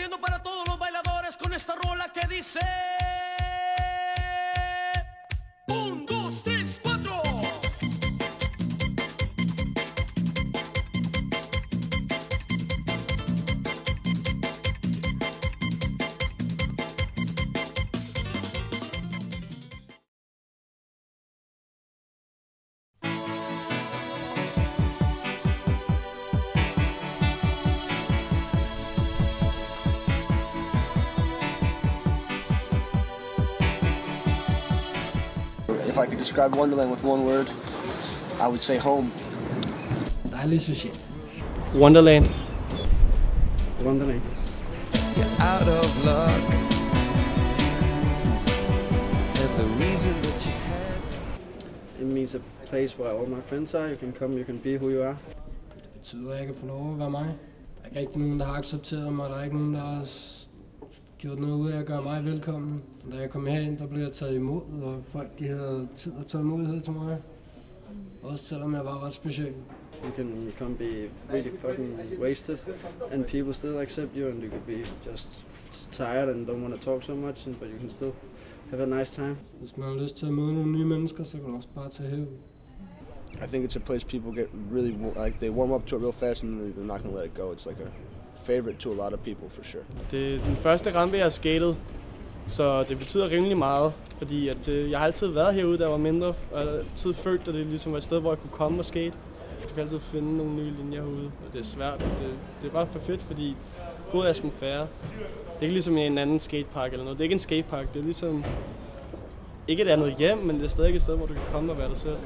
haciendo para todos los bailadores con esta rola que dice 1, 2, 3, 4. If I could describe Wonderland with one word, I would say home. Dejlig social. Wonderland. Wonderland. You're out of luck. And the reason that you had. It means a place where all my friends are. You can come, you can be who you are. Det betyder, at jeg kan få lov at være mig. Der er ikke rigtig nogen, der har accepteret mig. Der er ikke nogen, der har gjort noget ud af at gøre mig velkommen. Da jeg kom herind, der blev jeg taget imod, og folk de havde tid og tålmodighed til mig. Også selvom jeg var ret speciel. You can come be really fucking wasted, and people still accept you, and you could be just tired and don't want to talk so much, but you can still have a nice time. Hvis man har lyst til at møde nogle nye mennesker, så kan du også bare tage herud. I think it's a place people get really, like, they warm up to it real fast and they're not going to let it go. It's like a favorite to a lot of people for sure. Det er den første rampe, jeg har skatet, så det betyder rimelig meget, fordi at, jeg har altid været herude, da jeg var mindre, og jeg har altid følt, at det ligesom var et sted, hvor jeg kunne komme og skate. Du kan altid finde nogle nye linjer herude, og det er svært. Det er bare for fedt, fordi god atmosfære. Det er ikke ligesom i en anden skatepark eller noget. Det er ikke en skatepark, det er ligesom ikke et andet hjem, men det er stadig et sted, hvor du kan komme og være dig selv.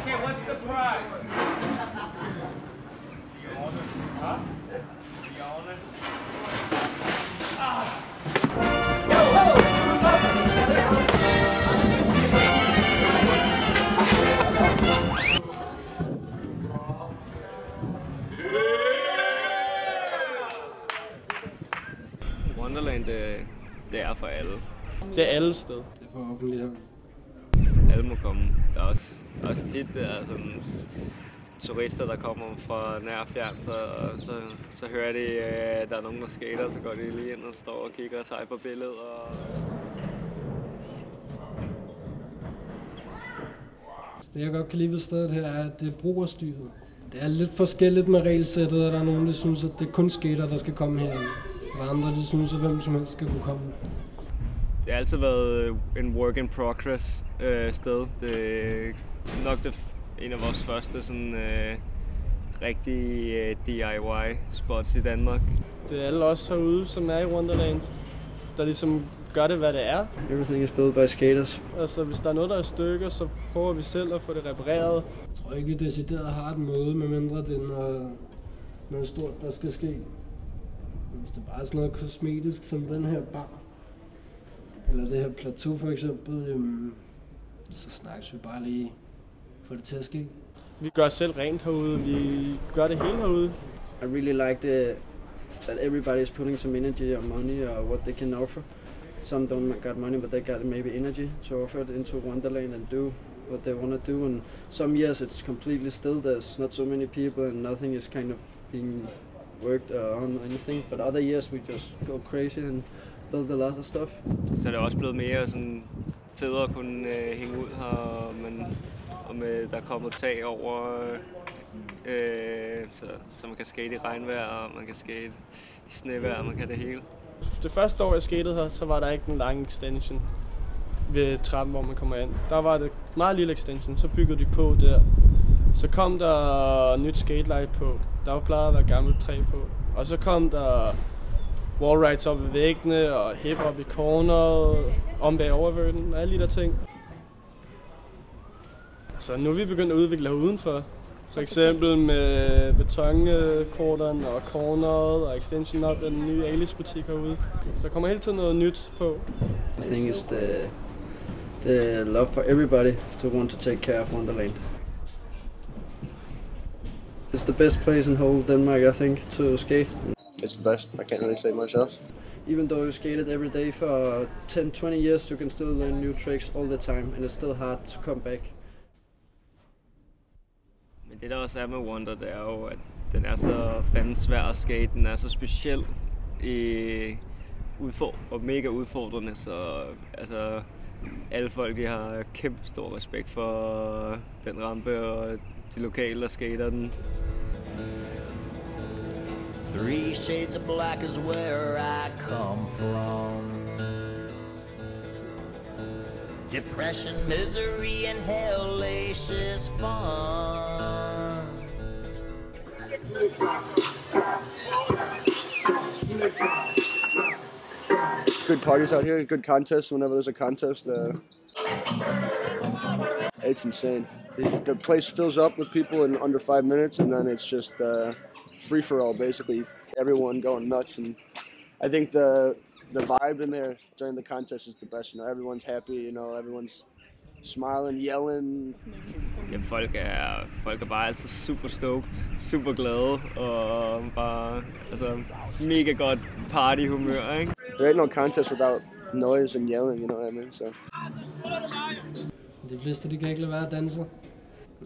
Okay, what's the prize? Huh? Wonderland, det er for alle. Det er alle steder. Det er for offentlighed. Alle må komme. Der er også tit sådan, turister, der kommer fra nær og fjern, så hører de, at der er nogen, der skater, så går de lige ind og står og kigger og tager på billeder. Det jeg godt kan lide ved stedet her er, at det er brugerstyret. Det er lidt forskelligt med regelsættet, og der er nogen, der synes, at det er kun skater, der skal komme herinde. Og andre, der synes, at hvem som helst skal kunne komme. Det har altid været en work in progress sted. Det er nok en af vores første sådan, rigtige DIY spots i Danmark. Det er alle os herude, som er i Wonderland, der ligesom gør det, hvad det er. Everything is built by skaters. Altså, hvis der er noget, der er stykker, så prøver vi selv at få det repareret. Jeg tror ikke, vi decideret har et møde, medmindre det er noget stort, der skal ske. Hvis det bare er sådan noget kosmetisk som den her bar, eller det her plateau for eksempel, så snakkes vi bare lige for det til at ske. Vi gør selv rent herude, vi gør det hele herude. I really like that everybody is putting some energy or money or what they can offer. Some don't got money, but they got maybe energy to offer it into Wonderland and do what they want to do. And some years it's completely still. There's not so many people and nothing is kind of being worked on or anything. But other years we just go crazy and build a lot of stuff. Så er det også blevet mere sådan federe at kunne hænge ud her, og med der er kommet tag over, så man kan skate i regnvejr, og man kan skate i snevejr, og man kan det hele. Det første år jeg skatede her, så var der ikke den lange extension ved trappen, hvor man kommer ind. Der var det meget lille extension, så byggede de på der. Så kom der nyt skateleje på. Der var plejet at være gammelt træ på. Og så kom der wallrides op ved væggene og hip-hop i corneret, om bag overvørten og alle de der ting. Så nu er vi begyndt at udvikle her udenfor. For eksempel med betonkorteren og corneret og extension op af den nye Alice butik herude. Så der kommer hele tiden noget nyt på. I think it's the love for everybody to want to take care of Wonderland. It's the best place in whole Denmark, I think, to skate. It's the best. I can't really say much else. Even though you skated every day for 10-20 years, you can still learn new tricks all the time, and it's still hard to come back. Men det der også er med Wonder, det er jo, at den er så fandens svær at skate. Den er så speciel og mega udfordrende, så altså, alle folk de har kæmpe stor respekt for den rampe, og de lokale, der skater den. 3 shades of black is where I come from. Depression, misery, and hellacious fun. Good parties out here, good contests whenever there's a contest. It's insane. The place fills up with people in under 5 minutes, and then it's just free for all, basically. Everyone going nuts, and I think the vibe in there during the contest is the best. You know, everyone's happy. You know, everyone's smiling, yelling. Ja, folk er bare altid super stoked, super glade og bare mega godt partyhumør, ikke? There ain't no contest without noise and yelling. You know what I mean? So. De fleste de kan ikke lade være at danse.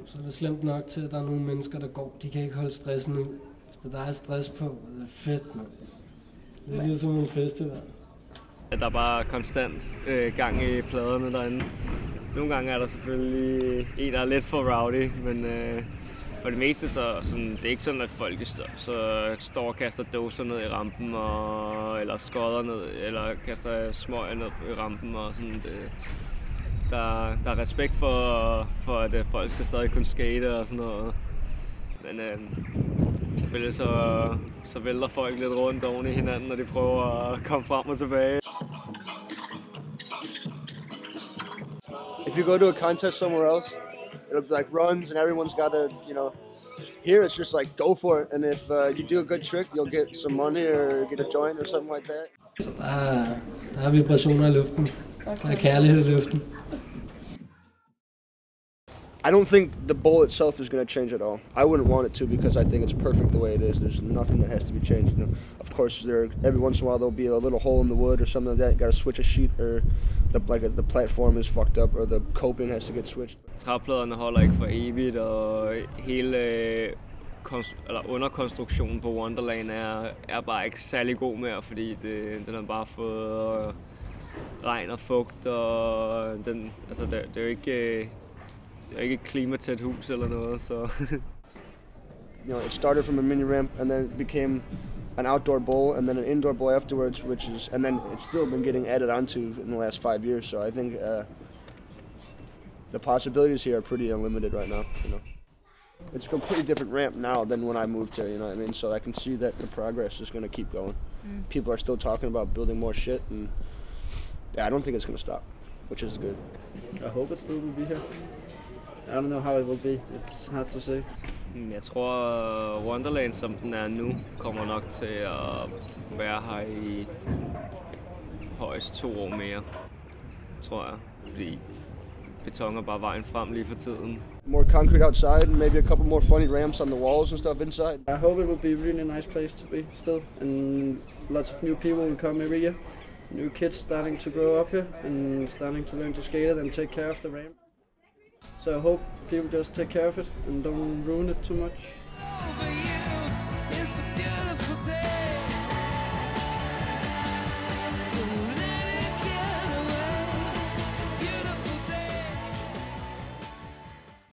Så er det slemt nok til, at der er nogle mennesker, der går. De kan ikke holde stressen ud. Så der er stress på. Det er fedt, man. Det er ligesom en festival. Der er bare konstant gang i pladerne derinde. Nogle gange er der selvfølgelig en, der er lidt for rowdy, men for det meste det er ikke sådan, at folk står og kaster dåser ned i rampen, eller skodder ned, eller kaster smøger ned i rampen. Og sådan. Der er respekt for, at folk skal stadig kunne skate og sådan noget. Men selvfølgelig så vælter folk lidt rundt oven i hinanden, når de prøver at komme frem og tilbage. If you go to a contest somewhere else, it'll be like runs and everyone's got to, you know, here it's just like go for it. And if you do a good trick, you'll get some money or get a joint or something like that. Så der er vibrationer i luften. Der er kærlighed i luften. I don't think the bowl itself is going to change at all. I wouldn't want it to because I think it's perfect the way it is. There's nothing that has to be changed. You know? Of course, every once in a while there'll be a little hole in the wood or something like that. You got to switch a sheet, or the platform is fucked up, or the coping has to get switched. Træpladerne holder ikke for evigt, og hele underkonstruktionen på Wonderland er bare ikke særlig god mere, fordi den har bare fået regn og fugt, og det er jo ikke et klimatæt hus eller noget, så. You know, it started from a mini ramp and then it became an outdoor bowl and then an indoor bowl afterwards, and then it's still been getting added onto in the last 5 years. So I think the possibilities here are pretty unlimited right now. You know, it's a completely different ramp now than when I moved here. You know what I mean? So I can see that the progress is going to keep going. People are still talking about building more shit, and yeah, I don't think it's going to stop, which is good. I hope it still will be here. I don't know how it will be. It's hard to say. Jeg tror, Wonderland, som den er nu, kommer nok til at være her i højst 2 år mere, tror jeg. Fordi beton er bare vejen frem lige for tiden. More concrete outside and maybe a couple more funny ramps on the walls and stuff inside. I hope it will be a really nice place to be still, and lots of new people will come every year. New kids starting to grow up here and starting to learn to skate and take care of the ramp. So I hope people just take care of it and don't ruin it too much.